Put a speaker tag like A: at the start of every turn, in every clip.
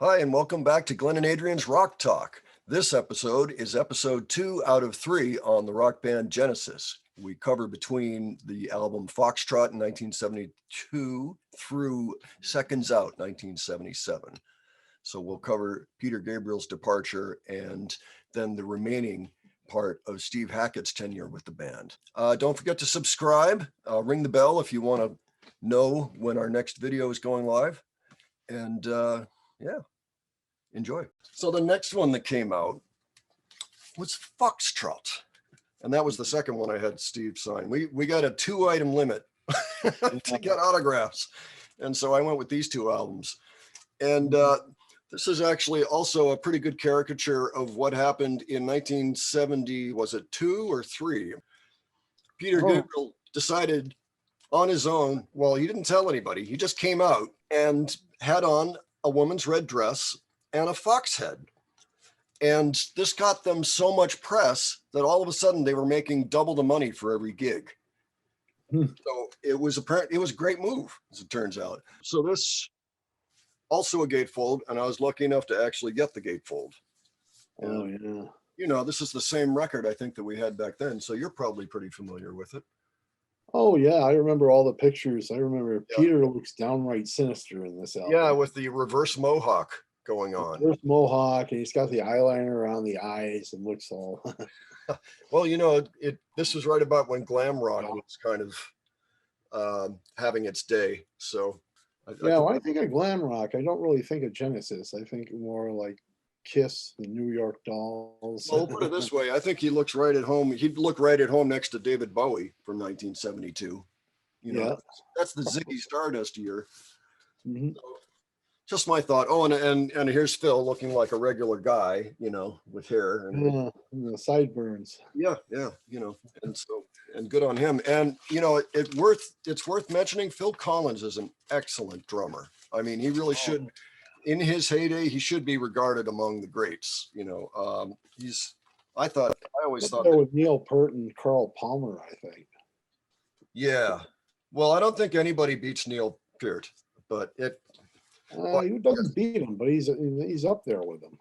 A: Hi, and welcome back to Glenn and Adrian's Rock Talk. This episode is episode 2 out of 3 on the rock band Genesis. We cover between the album Foxtrot in 1972 through Seconds Out 1977. So we'll cover Peter Gabriel's departure and then the remaining part of Steve Hackett's tenure with the band. Don't forget to subscribe, ring the bell if you want to know when our next video is going live. And yeah, enjoy. So the next one that came out was Foxtrot. And that was the second one I had Steve sign. We got a 2-item limit to get autographs. And so I went with these 2 albums. And this is actually also a pretty good caricature of what happened in 1970, was it 2 or 3? Peter Gabriel decided on his own, well, he didn't tell anybody. He just came out and had on a woman's red dress and a fox head. And this got them so much press that all of a sudden they were making double the money for every gig. So it was a great move, as it turns out. So this also a gatefold, and I was lucky enough to actually get the gatefold.
B: Oh, yeah.
A: You know, this is the same record I think that we had back then, so you're probably pretty familiar with it.
B: Oh, yeah. I remember all the pictures. I remember Peter looks downright sinister in this album.
A: Yeah, with the reverse mohawk going on.
B: Reverse mohawk, and he's got the eyeliner around the eyes and looks all.
A: Well, you know, this was right about when glam rock was kind of having its day. So
B: When I think of glam rock, I don't really think of Genesis. I think more like Kiss, the New York Dolls.
A: Well, put it this way, I think he looks right at home. He'd look right at home next to David Bowie from 1972. You know, that's the Ziggy Stardust year.
B: Mm-hmm.
A: So, just my thought. Oh, and here's Phil looking like a regular guy, you know, with hair
B: and the sideburns.
A: Yeah, you know, and good on him. And you know, it's worth mentioning. Phil Collins is an excellent drummer. I mean, he really should. In his heyday, he should be regarded among the greats. You know, I always thought
B: that with Neil Peart and Carl Palmer, I think.
A: Yeah, well, I don't think anybody beats Neil Peart, but
B: he doesn't beat him, but he's up there with him,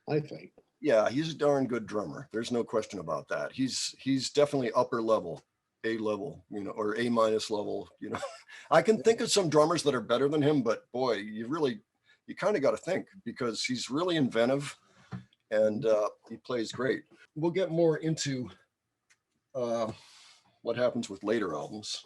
B: I think.
A: Yeah, he's a darn good drummer. There's no question about that. He's definitely upper level, A level, you know, or A- level, you know. I can think of some drummers that are better than him, but boy, you kind of got to think, because he's really inventive and he plays great. We'll get more into what happens with later albums.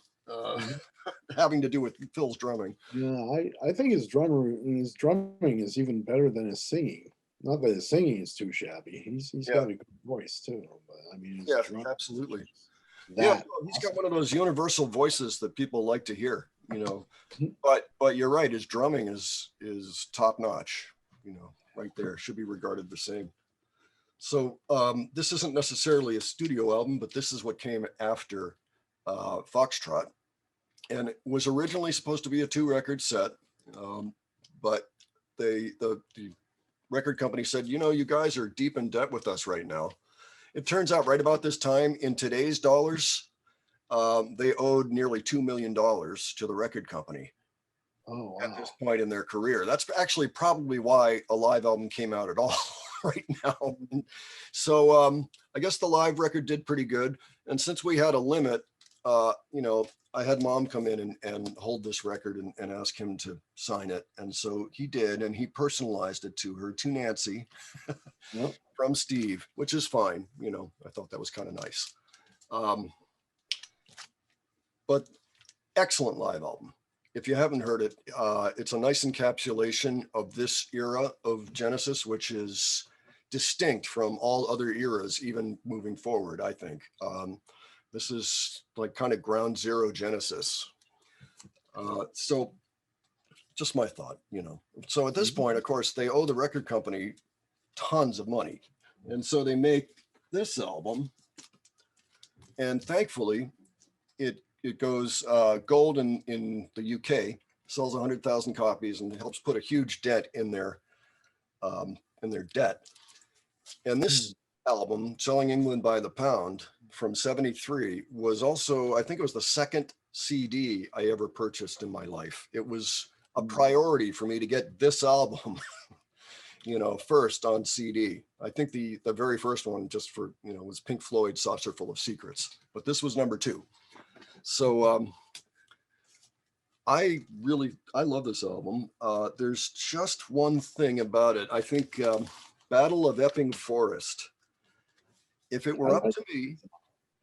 A: Having to do with Phil's drumming.
B: Yeah, I think his drumming is even better than his singing. Not that his singing is too shabby. He's got a good voice too. But I mean,
A: absolutely. Yeah, he's got one of those universal voices that people like to hear. You know, but you're right. His drumming is top notch. You know, right there, should be regarded the same. So this isn't necessarily a studio album, but this is what came after Foxtrot. And it was originally supposed to be a 2-record set, but the record company said, you know, you guys are deep in debt with us right now. It turns out right about this time, in today's dollars, they owed nearly $2 million to the record company.
B: Oh, wow.
A: At this point in their career. That's actually probably why a live album came out at all right now. So I guess the live record did pretty good. And since we had a limit, you know, I had Mom come in and hold this record and ask him to sign it. And so he did, and he personalized it to her, to Nancy, from Steve, which is fine. You know, I thought that was kind of nice. But excellent live album. If you haven't heard it, it's a nice encapsulation of this era of Genesis, which is distinct from all other eras, even moving forward, I think. This is like kind of ground zero Genesis. So just my thought, you know. So at this point, of course, they owe the record company tons of money. And so they make this album. And thankfully, it goes gold in the UK, sells 100,000 copies, and helps put a huge dent in their debt. And this album, Selling England by the Pound, from 73, was also, I think it was the second CD I ever purchased in my life. It was a priority for me to get this album, first on CD. I think the very first one, just for, was Pink Floyd's Saucer Full of Secrets, but this was number 2. So I love this album. There's just one thing about it. I think Battle of Epping Forest, if it were up to me,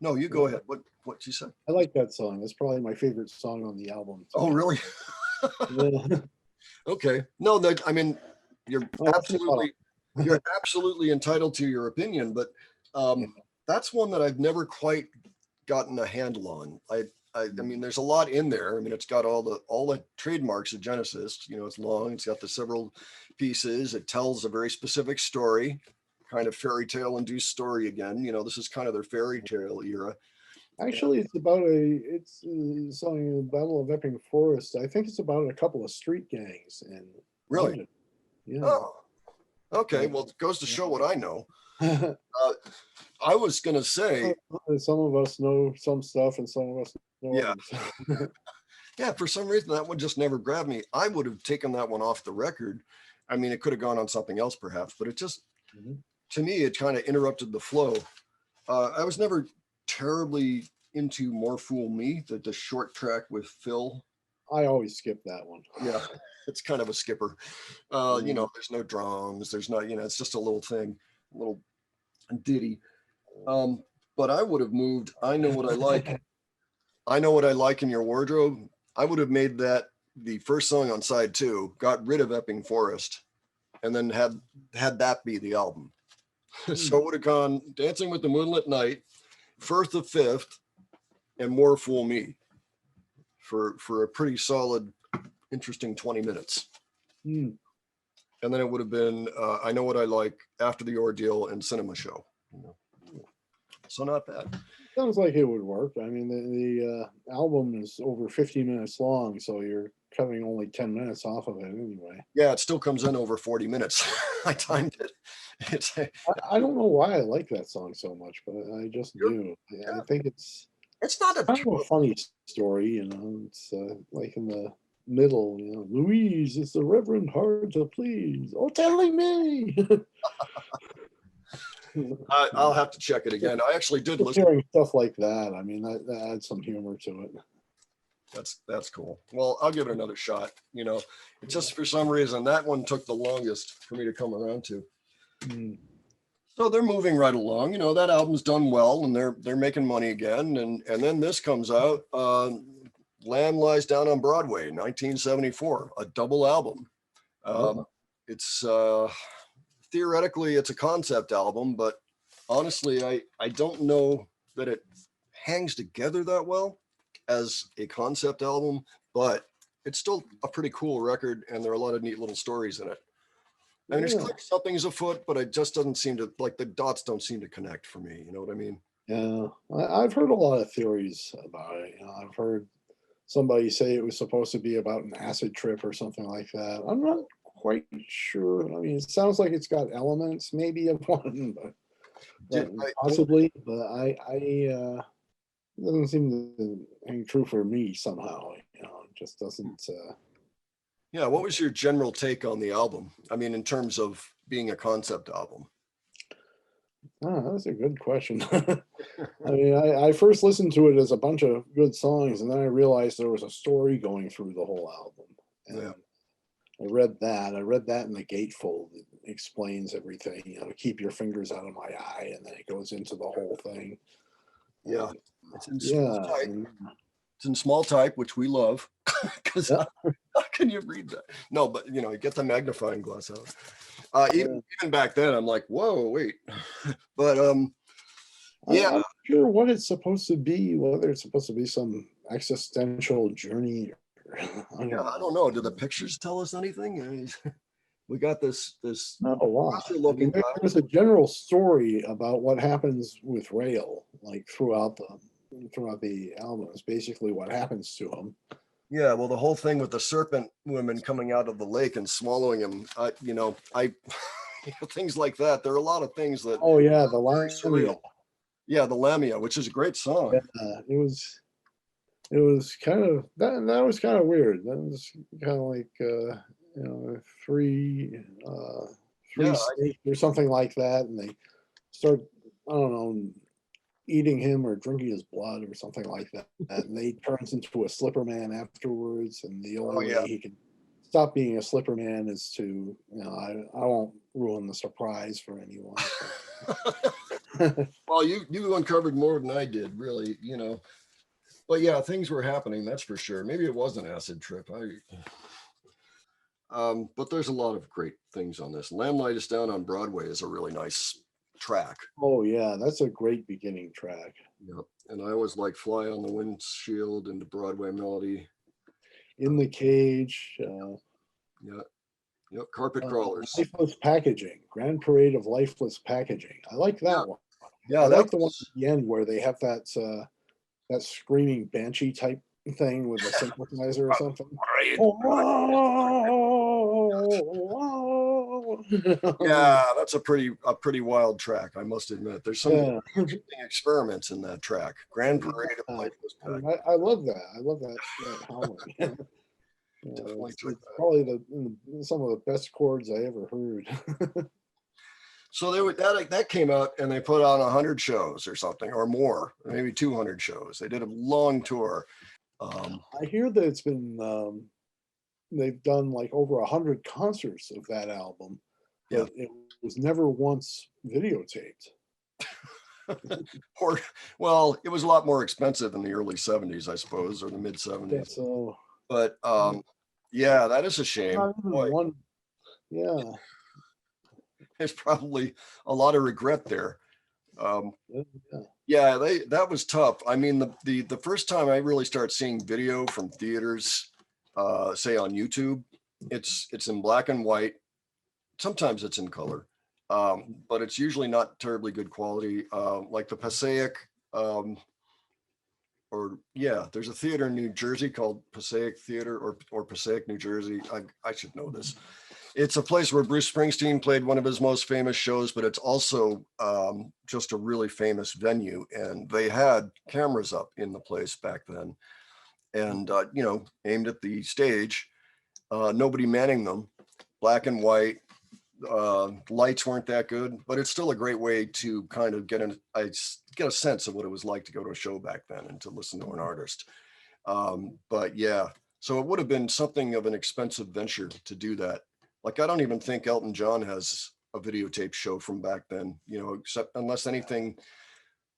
A: no, you go ahead. What you say?
B: I like that song. That's probably my favorite song on the album.
A: Oh, really?
B: Yeah.
A: Okay. No, I mean, you're absolutely entitled to your opinion, but that's one that I've never quite gotten a handle on. I mean, there's a lot in there. I mean, it's got all the trademarks of Genesis. It's long. It's got the several pieces. It tells a very specific story, kind of fairy tale induced story again. This is kind of their fairy tale era.
B: Actually, it's a song, Battle of Epping Forest. I think it's about a couple of street gangs and
A: really,
B: yeah.
A: Oh, okay. Well, it goes to show what I know. I was gonna say,
B: some of us know some stuff, and some of us know
A: others. Yeah. For some reason, that one just never grabbed me. I would have taken that one off the record. I mean, it could have gone on something else, perhaps, but it just, to me, it kind of interrupted the flow. I was never terribly into More Fool Me, the short track with Phil.
B: I always skip that one.
A: Yeah, it's kind of a skipper. There's no drums, there's not, it's just a little thing, a little ditty. But I would have moved I Know What I Like. I Know What I Like in Your Wardrobe. I would have made that the first song on side 2, got rid of Epping Forest, and then had that be the album. So it would have gone Dancing with the Moonlit Night, Firth of Fifth, and More Fool Me for a pretty solid, interesting 20 minutes. And then it would have been I Know What I Like, After the Ordeal, and Cinema Show. So not bad.
B: Sounds like it would work. I mean, the album is over 50 minutes long, so you're cutting only 10 minutes off of it anyway.
A: Yeah, it still comes in over 40 minutes. I timed it.
B: I don't know why I like that song so much, but I just do. I think it's
A: not
B: kind of a funny story, It's like in the middle, Louise, it's the Reverend hard to please. Oh, telling me.
A: I'll have to check it again. I actually did listen.
B: Hearing stuff like that, I mean, that adds some humor to it.
A: That's cool. Well, I'll give it another shot. It just for some reason that one took the longest for me to come around to. So they're moving right along. That album's done well, and they're making money again. And then this comes out. Lamb Lies Down on Broadway, 1974, a double album. It's theoretically it's a concept album, but honestly, I don't know that it hangs together that well as a concept album, but it's still a pretty cool record, and there are a lot of neat little stories in it. I mean, there's clearly something's afoot, but it just doesn't seem to, like, the dots don't seem to connect for me. You know what I mean?
B: Yeah, I've heard a lot of theories about it. I've heard somebody say it was supposed to be about an acid trip or something like that. I'm not quite sure. I mean, it sounds like it's got elements maybe of one, but possibly. But it doesn't seem to hang true for me somehow. It just doesn't.
A: Yeah. What was your general take on the album? I mean, in terms of being a concept album.
B: Oh, that's a good question. I mean, I first listened to it as a bunch of good songs, and then I realized there was a story going through the whole album. And I read that. In the gatefold. It explains everything. Keep your fingers out of my eye, and then it goes into the whole thing.
A: Yeah, it's in small type. It's in small type, which we love. Because how can you read that? No, but get the magnifying glass out. Even back then, I'm like, whoa, wait. But I'm
B: not sure what it's supposed to be. Whether it's supposed to be some existential journey.
A: I don't know. Do the pictures tell us anything? We got this
B: not a lot. There's a general story about what happens with Rail, like throughout the album. It's basically what happens to him.
A: Yeah, well, the whole thing with the serpent women coming out of the lake and swallowing him, things like that. There are a lot of things that.
B: Oh yeah, the Lamia.
A: Yeah, the Lamia, which is a great song.
B: Yeah, it was. it was kind of that was kind of weird. That was kind of like free
A: Yeah,
B: free steak or something like that, and they start, I don't know, eating him or drinking his blood or something like that. And he turns into a slipper man afterwards, and the only
A: oh yeah.
B: way he can stop being a slipper man is to, I won't ruin the surprise for anyone.
A: Well, you uncovered more than I did, really, you know. But yeah, things were happening, that's for sure. Maybe it was an acid trip. But there's a lot of great things on this. Lamplight is Down on Broadway is a really nice track.
B: Oh yeah, that's a great beginning track.
A: Yep. And I always like Fly on the Windshield and the Broadway Melody.
B: In the Cage,
A: Yeah. Yep. Carpet Crawlers.
B: Lifeless Packaging, Grand Parade of Lifeless Packaging. I like
A: Yeah.
B: that one. I
A: Yeah.
B: like the one at the end where they have that screaming banshee type thing with a synthesizer or something.
A: Yeah, that's a pretty wild track, I must admit. There's some
B: Yeah.
A: interesting experiments in that track. Grand Parade of
B: Yeah.
A: Lifeless
B: I, mean,
A: Pack.
B: I love that. I love that harmony.
A: Definitely
B: It's
A: took that.
B: probably some of the best chords I ever heard.
A: So that came out and they put on 100 shows or something or more, maybe 200 shows. They did a long tour.
B: I hear that it's been they've done like over 100 concerts of that album,
A: Yeah.
B: but it was never once videotaped.
A: Or, well, it was a lot more expensive in the early 70s, I suppose, or the mid 70s.
B: So
A: But yeah, that is a shame.
B: not even
A: Boy,
B: one. Yeah.
A: there's probably a lot of regret there.
B: Yeah.
A: Yeah, that was tough. I mean, the first time I really start seeing video from theaters, say on YouTube, it's in black and white. Sometimes it's in color, but it's usually not terribly good quality. Like the Passaic, or yeah, there's a theater in New Jersey called Passaic Theater or Passaic, New Jersey. I should know this. It's a place where Bruce Springsteen played one of his most famous shows, but it's also just a really famous venue. And they had cameras up in the place back then, and aimed at the stage. Nobody manning them, black and white. Lights weren't that good, but it's still a great way to kind of get a sense of what it was like to go to a show back then and to listen to an artist. But yeah, so it would have been something of an expensive venture to do that. Like, I don't even think Elton John has a videotape show from back then, except unless anything,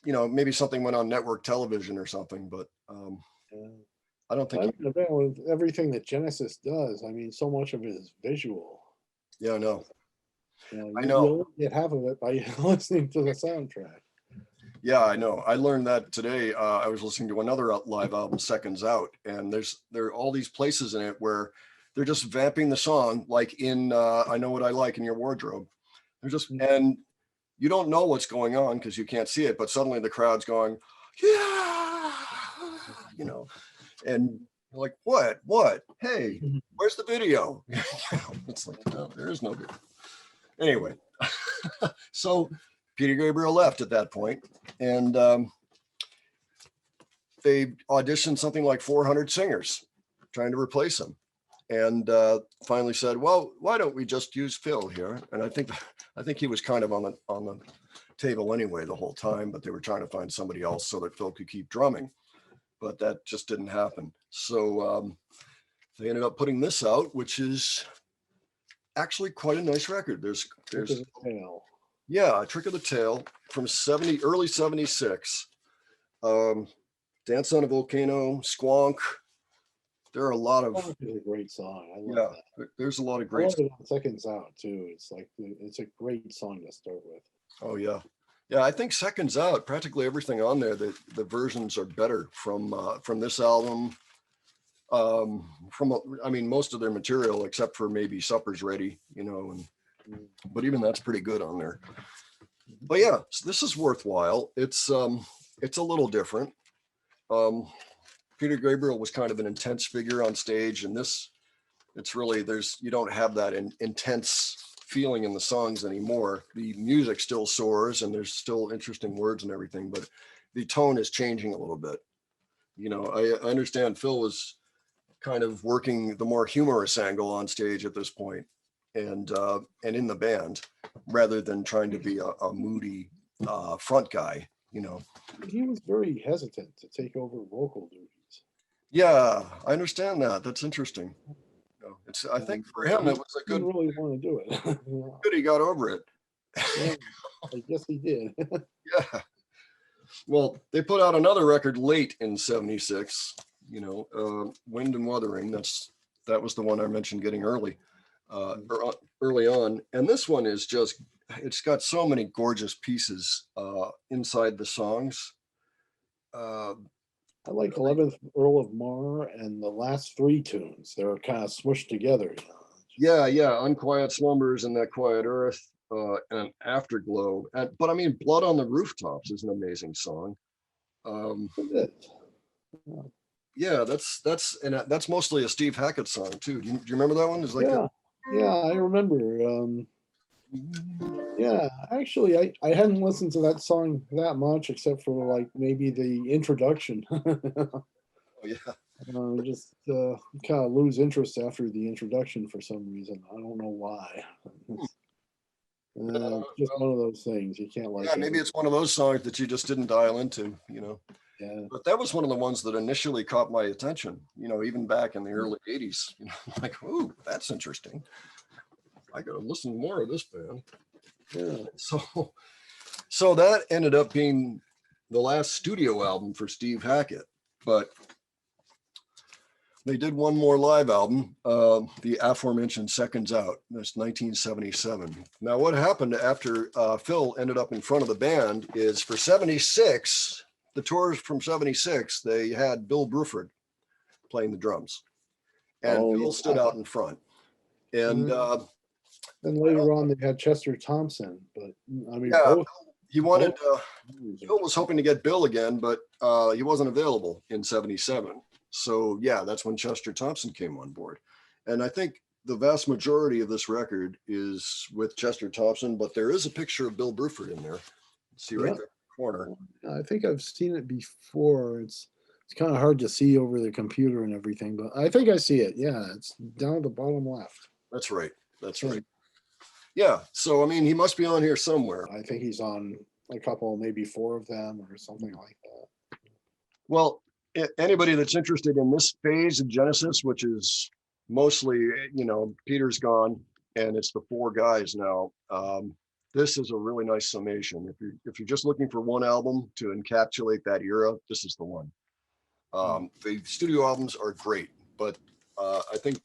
A: maybe something went on network television or something, but
B: Yeah.
A: I don't think.
B: I bet with everything that Genesis does, I mean, so much of it is visual.
A: Yeah, no. I
B: You
A: know.
B: only get half of it by listening to the soundtrack.
A: Yeah, I know. I learned that today. I was listening to another live album, Seconds Out, and there are all these places in it where they're just vamping the song, like in I Know What I Like in Your Wardrobe. They're just, and you don't know what's going on because you can't see it, but suddenly the crowd's going, yeah, and you're like, what? Hey, where's the video? It's like, no, there is no video. Anyway, so Peter Gabriel left at that point, and they auditioned something like 400 singers trying to replace him, and finally said, well, why don't we just use Phil here? And I think he was kind of on the table anyway the whole time, but they were trying to find somebody else so that Phil could keep drumming, but that just didn't happen. So they ended up putting this out, which is actually quite a nice record. There's yeah, A Trick of the Tail from early 76. Dance on a Volcano, Squonk. There are a lot of.
B: Squonk is a great song. I love that.
A: There's a lot of
B: I
A: great.
B: love it on Seconds Out too. It's a great song to start with.
A: Oh yeah, yeah. I think Seconds Out, practically everything on there, the versions are better from this album. Most of their material except for maybe Supper's Ready, but even that's pretty good on there. But yeah, so this is worthwhile. It's a little different. Peter Gabriel was kind of an intense figure on stage, and it's really, you don't have that intense feeling in the songs anymore. The music still soars and there's still interesting words and everything, but the tone is changing a little bit. You know, I understand Phil was kind of working the more humorous angle on stage at this point, and in the band, rather than trying to be a moody front guy. You know.
B: He was very hesitant to take over vocal duties.
A: Yeah, I understand that. That's interesting. You know, it's I think
B: And
A: for him
B: he
A: it was a
B: didn't
A: good
B: really want to do it. Yeah,
A: good he got over it.
B: yeah, I guess he did.
A: Yeah. Well, they put out another record late in '76. You know, Wind and Wuthering. That was the one I mentioned getting early, early on. And this one is just it's got so many gorgeous pieces inside the songs. Uh,
B: I like 11th Earl of Mar and the last three tunes. They're kind of smushed together.
A: yeah, Unquiet Slumbers and That Quiet Earth, and Afterglow. But I mean, Blood on the Rooftops is an amazing song. Um,
B: That's it. Yeah,
A: yeah, that's mostly a Steve Hackett song too. Do you remember that one? It's like
B: yeah, yeah, I remember. Yeah, actually, I hadn't listened to that song that much except for like maybe the introduction.
A: oh yeah,
B: Just kind of lose interest after the introduction for some reason. I don't know why. Just one of those things. You can't like
A: yeah, maybe it's one of those songs that you just didn't dial into, you know.
B: Yeah.
A: But that was one of the ones that initially caught my attention, you know, even back in the early '80s. You know, like, ooh, that's interesting. I gotta listen more of this band.
B: Yeah.
A: So that ended up being the last studio album for Steve Hackett, but they did one more live album, the aforementioned Seconds Out. That's 1977. Now, what happened after Phil ended up in front of the band is for '76, the tours from '76, they had Bill Bruford playing the drums, and
B: Oh,
A: Phil stood
B: yeah.
A: out in front. And
B: Then later on, they had Chester Thompson, but I mean,
A: yeah,
B: both.
A: he wanted.
B: Both
A: Phil was hoping to get Bill again, but he wasn't available in '77. So yeah, that's when Chester Thompson came on board. And I think the vast majority of this record is with Chester Thompson, but there is a picture of Bill Bruford in there. See right
B: Yeah.
A: there in the corner.
B: I think I've seen it before. It's kind of hard to see over the computer and everything, but I think I see it. Yeah, it's down at the bottom left.
A: That's right. That's right. Yeah. So I mean, he must be on here somewhere.
B: I think he's on a couple, maybe four of them or something like that.
A: Well, anybody that's interested in this phase of Genesis, which is mostly, you know, Peter's gone and it's the four guys now. This is a really nice summation. If you're just looking for one album to encapsulate that era, this is the one. The studio albums are great, but I think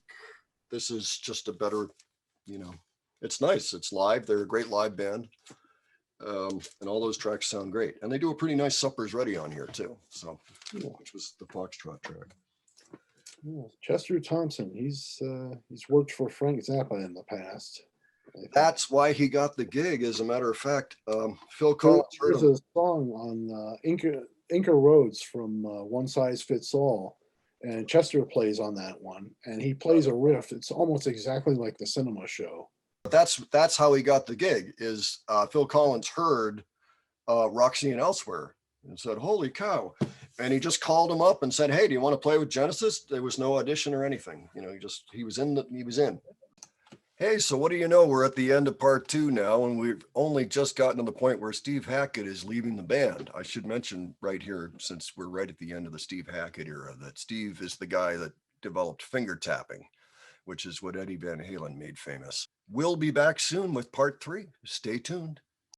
A: this is just a better, you know, it's nice. It's live. They're a great live band. And all those tracks sound great. And they do a pretty nice Supper's Ready on here too. So, which was the Foxtrot track.
B: Yeah. Chester Thompson, he's worked for Frank Zappa in the past.
A: That's why he got the gig. As a matter of fact, Phil Collins heard
B: There's
A: him.
B: a song on Inca Roads from One Size Fits All, and Chester plays on that one, and he plays a riff. It's almost exactly like the Cinema Show.
A: That's how he got the gig. Is Phil Collins heard Roxy and Elsewhere and said, "Holy cow!" And he just called him up and said, "Hey, do you want to play with Genesis?" There was no audition or anything. You know, he was in. Hey, so what do you know? We're at the end of part 2 now, and we've only just gotten to the point where Steve Hackett is leaving the band. I should mention right here, since we're right at the end of the Steve Hackett era, that Steve is the guy that developed finger tapping, which is what Eddie Van Halen made famous. We'll be back soon with part 3. Stay tuned.